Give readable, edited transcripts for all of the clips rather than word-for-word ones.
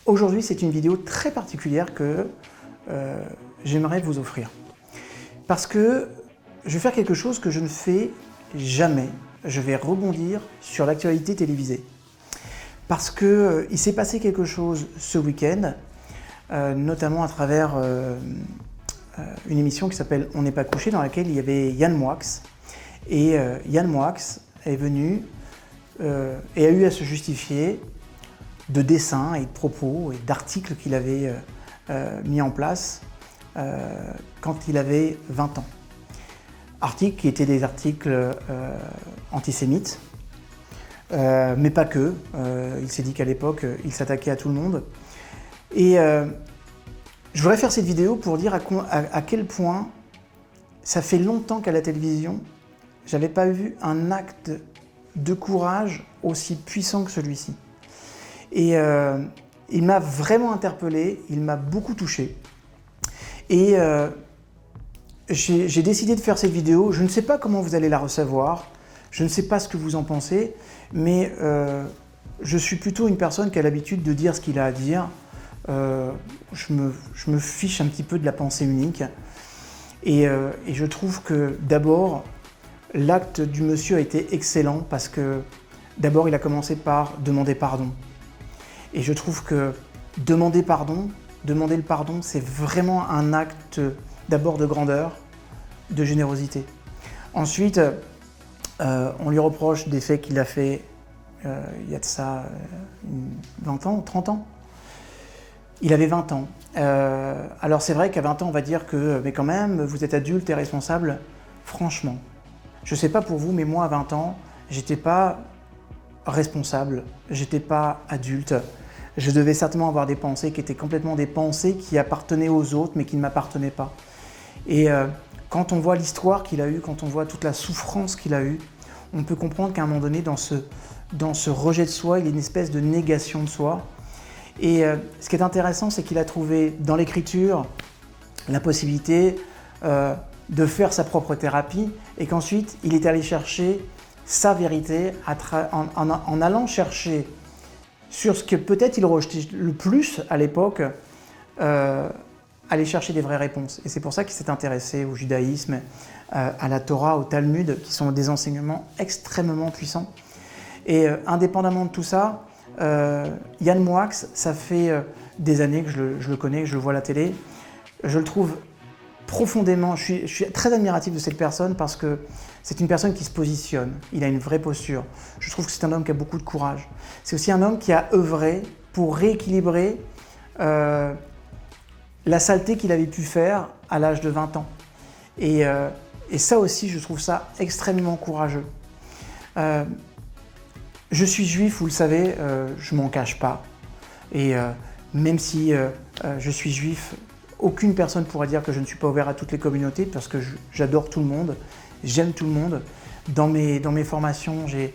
Aujourd'hui, c'est une vidéo très particulière que j'aimerais vous offrir. Parce que je vais faire quelque chose que je ne fais jamais. Je vais rebondir sur l'actualité télévisée. Parce qu'il s'est passé quelque chose ce week-end, notamment à travers une émission qui s'appelle On n'est pas couché, dans laquelle il y avait Yann Moix. Et Yann Moix est venu et a eu à se justifier de dessins et de propos et d'articles qu'il avait mis en place quand il avait 20 ans. Articles qui étaient des articles antisémites, mais pas que. Il s'est dit qu'à l'époque, il s'attaquait à tout le monde. Et je voudrais faire cette vidéo pour dire à quel point ça fait longtemps qu'à la télévision, j'avais pas vu un acte de courage aussi puissant que celui-ci. Et il m'a vraiment interpellé, il m'a beaucoup touché. Et j'ai décidé de faire cette vidéo. Je ne sais pas comment vous allez la recevoir, je ne sais pas ce que vous en pensez, mais je suis plutôt une personne qui a l'habitude de dire ce qu'il a à dire. Je me fiche un petit peu de la pensée unique. Et je trouve que d'abord, l'acte du monsieur a été excellent parce que d'abord, il a commencé par demander pardon. Et je trouve que demander le pardon, c'est vraiment un acte d'abord de grandeur, de générosité. Ensuite, on lui reproche des faits qu'il a fait il y a de ça 20 ans, 30 ans. Il avait 20 ans. Alors c'est vrai qu'à 20 ans, on va dire que, mais quand même, vous êtes adulte et responsable. Franchement, je ne sais pas pour vous, mais moi à 20 ans, j'étais pas responsable, j'étais pas adulte. Je devais certainement avoir des pensées qui étaient complètement des pensées qui appartenaient aux autres, mais qui ne m'appartenaient pas. Et quand on voit l'histoire qu'il a eue, quand on voit toute la souffrance qu'il a eue, on peut comprendre qu'à un moment donné, dans ce rejet de soi, il y a une espèce de négation de soi. Et ce qui est intéressant, c'est qu'il a trouvé dans l'écriture la possibilité de faire sa propre thérapie et qu'ensuite, il est allé chercher sa vérité en allant chercher sur ce que peut-être il rejetait le plus à l'époque, aller chercher des vraies réponses. Et c'est pour ça qu'il s'est intéressé au judaïsme, à la Torah, au Talmud, qui sont des enseignements extrêmement puissants. Et indépendamment de tout ça, Yann Moix, ça fait des années que je le connais, que je le vois à la télé. Je le trouve profondément, je suis très admiratif de cette personne parce que c'est une personne qui se positionne, il a une vraie posture. Je trouve que c'est un homme qui a beaucoup de courage. C'est aussi un homme qui a œuvré pour rééquilibrer la saleté qu'il avait pu faire à l'âge de 20 ans. Et ça aussi, je trouve ça extrêmement courageux. Je suis juif, vous le savez, je m'en cache pas. Et même si je suis juif, aucune personne pourra dire que je ne suis pas ouvert à toutes les communautés parce que j'adore tout le monde, j'aime tout le monde. Dans mes formations, j'ai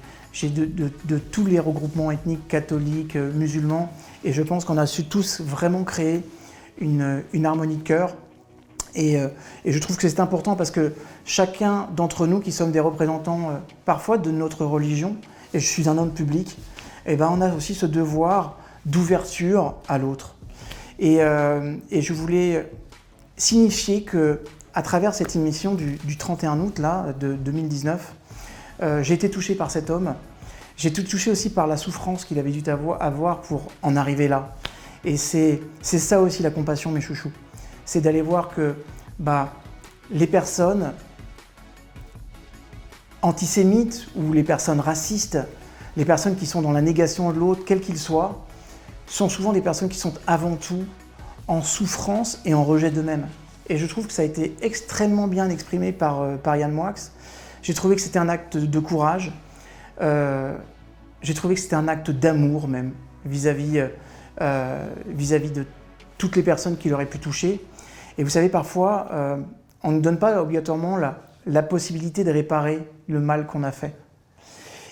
de tous les regroupements ethniques, catholiques, musulmans, et je pense qu'on a su tous vraiment créer une harmonie de cœur. Et je trouve que c'est important parce que chacun d'entre nous qui sommes des représentants parfois de notre religion, et je suis un homme public, eh ben on a aussi ce devoir d'ouverture à l'autre. Et je voulais signifier que, à travers cette émission du 31 août là, de 2019, j'ai été touché par cet homme. J'ai été touché aussi par la souffrance qu'il avait dû avoir pour en arriver là. Et c'est ça aussi la compassion, mes chouchous. C'est d'aller voir que les personnes antisémites ou les personnes racistes, les personnes qui sont dans la négation de l'autre, quel qu'il soit, sont souvent des personnes qui sont avant tout en souffrance et en rejet d'eux-mêmes. Et je trouve que ça a été extrêmement bien exprimé par Yann Moix. J'ai trouvé que c'était un acte de courage. J'ai trouvé que c'était un acte d'amour même vis-à-vis de toutes les personnes qu'il aurait pu toucher. Et vous savez, parfois, on ne donne pas obligatoirement la possibilité de réparer le mal qu'on a fait.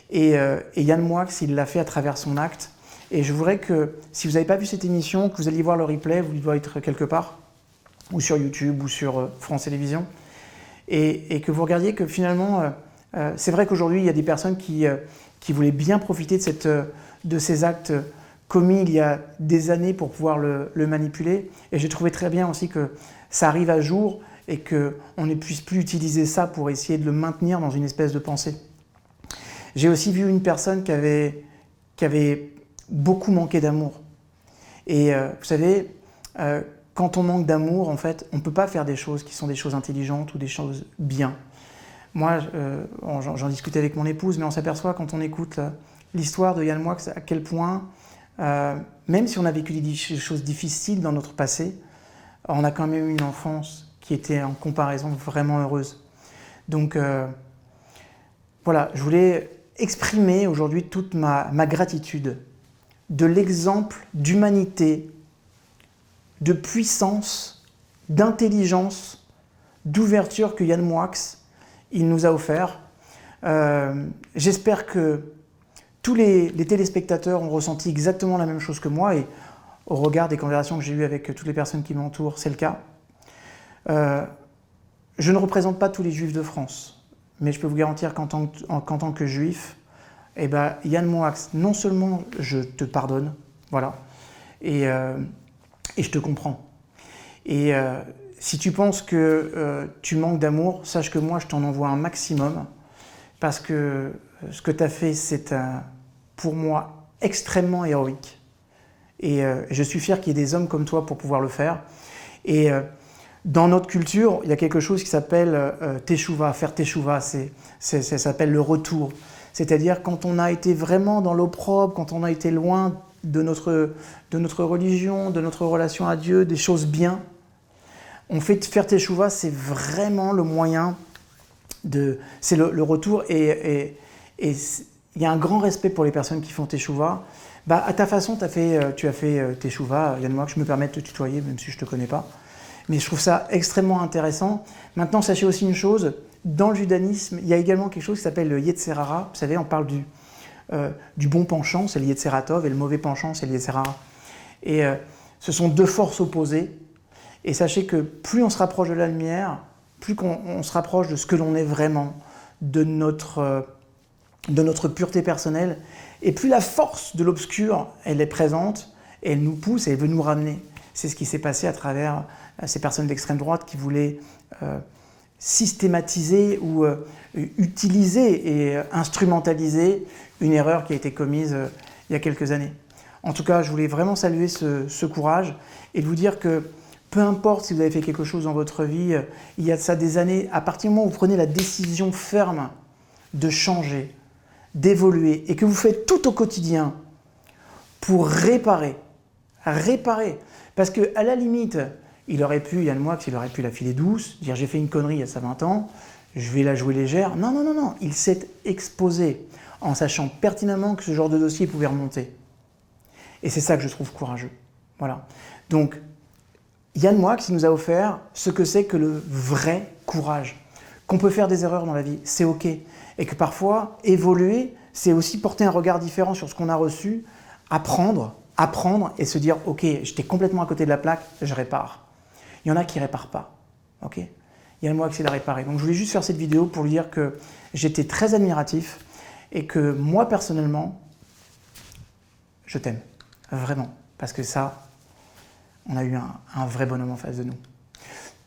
Et Yann Moix, il l'a fait à travers son acte. Et je voudrais que, si vous n'avez pas vu cette émission, que vous alliez voir le replay, vous devez être quelque part, ou sur YouTube, ou sur France Télévisions, et que vous regardiez que finalement, c'est vrai qu'aujourd'hui, il y a des personnes qui voulaient bien profiter de ces actes commis il y a des années pour pouvoir le manipuler. Et j'ai trouvé très bien aussi que ça arrive à jour et qu'on ne puisse plus utiliser ça pour essayer de le maintenir dans une espèce de pensée. J'ai aussi vu une personne qui avait beaucoup manqué d'amour. Et vous savez, quand on manque d'amour, en fait, on ne peut pas faire des choses qui sont des choses intelligentes ou des choses bien. Moi, j'en discutais avec mon épouse, mais on s'aperçoit quand on écoute l'histoire de Yann Moix à quel point, même si on a vécu des choses difficiles dans notre passé, on a quand même eu une enfance qui était en comparaison vraiment heureuse. Donc voilà, je voulais exprimer aujourd'hui toute ma gratitude de l'exemple d'humanité, de puissance, d'intelligence, d'ouverture que Yann Moix il nous a offert. J'espère que tous les téléspectateurs ont ressenti exactement la même chose que moi, et au regard des conversations que j'ai eues avec toutes les personnes qui m'entourent, c'est le cas. Je ne représente pas tous les juifs de France, mais je peux vous garantir qu'en tant que juif, eh ben, Yann Moix, non seulement je te pardonne, voilà, et je te comprends. Et si tu penses que tu manques d'amour, sache que moi je t'en envoie un maximum, parce que ce que tu as fait, c'est pour moi extrêmement héroïque. Et je suis fier qu'il y ait des hommes comme toi pour pouvoir le faire. Et dans notre culture, il y a quelque chose qui s'appelle teshuva, faire teshuva, ça s'appelle le retour. C'est-à-dire quand on a été vraiment dans l'opprobre, quand on a été loin de notre religion, de notre relation à Dieu, des choses bien, on fait faire teshuva, c'est vraiment le moyen c'est le retour. Et il y a un grand respect pour les personnes qui font teshuva. Bah, à ta façon, tu as fait teshuva, Yann Moix, je me permets de te tutoyer, même si je ne te connais pas. Mais je trouve ça extrêmement intéressant. Maintenant, sachez aussi une chose, dans le judaïsme, il y a également quelque chose qui s'appelle le Yetzer Hara. Vous savez, on parle du bon penchant, c'est le Yetzer Hatov, et le mauvais penchant, c'est le Yetzer Hara. Et ce sont deux forces opposées. Et sachez que plus on se rapproche de la lumière, plus on se rapproche de ce que l'on est vraiment, de notre pureté personnelle, et plus la force de l'obscur, elle est présente, et elle nous pousse, et elle veut nous ramener. C'est ce qui s'est passé à travers ces personnes d'extrême droite qui voulaient systématiser ou utiliser et instrumentaliser une erreur qui a été commise il y a quelques années. En tout cas, je voulais vraiment saluer ce courage et de vous dire que peu importe si vous avez fait quelque chose dans votre vie, il y a de ça des années, à partir du moment où vous prenez la décision ferme de changer, d'évoluer, et que vous faites tout au quotidien pour réparer. Parce qu'à la limite, Yann Moix, il aurait pu la filer douce, dire j'ai fait une connerie il y a 20 ans, je vais la jouer légère. Non, il s'est exposé en sachant pertinemment que ce genre de dossier pouvait remonter. Et c'est ça que je trouve courageux. Voilà. Donc, Yann Moix, il nous a offert ce que c'est que le vrai courage. Qu'on peut faire des erreurs dans la vie, c'est ok. Et que parfois, évoluer, c'est aussi porter un regard différent sur ce qu'on a reçu, apprendre et se dire ok, j'étais complètement à côté de la plaque, je répare. Il y en a qui ne réparent pas. Ok. Yann Moix, il a réparé. Donc je voulais juste faire cette vidéo pour lui dire que j'étais très admiratif et que moi personnellement, je t'aime. Vraiment. Parce que ça, on a eu un vrai bonhomme en face de nous.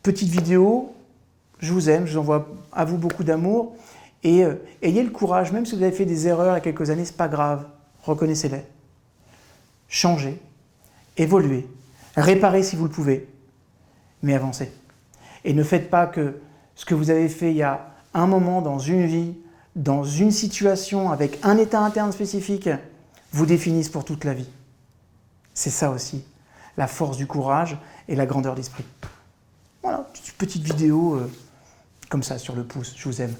Petite vidéo, je vous aime, je vous envoie à vous beaucoup d'amour. Et ayez le courage, même si vous avez fait des erreurs il y a quelques années, c'est pas grave, reconnaissez-les. Changez, évoluez, réparez si vous le pouvez, mais avancez. Et ne faites pas que ce que vous avez fait il y a un moment dans une vie, dans une situation, avec un état interne spécifique, vous définisse pour toute la vie. C'est ça aussi, la force du courage et la grandeur d'esprit. Voilà, petite vidéo comme ça sur le pouce, je vous aime.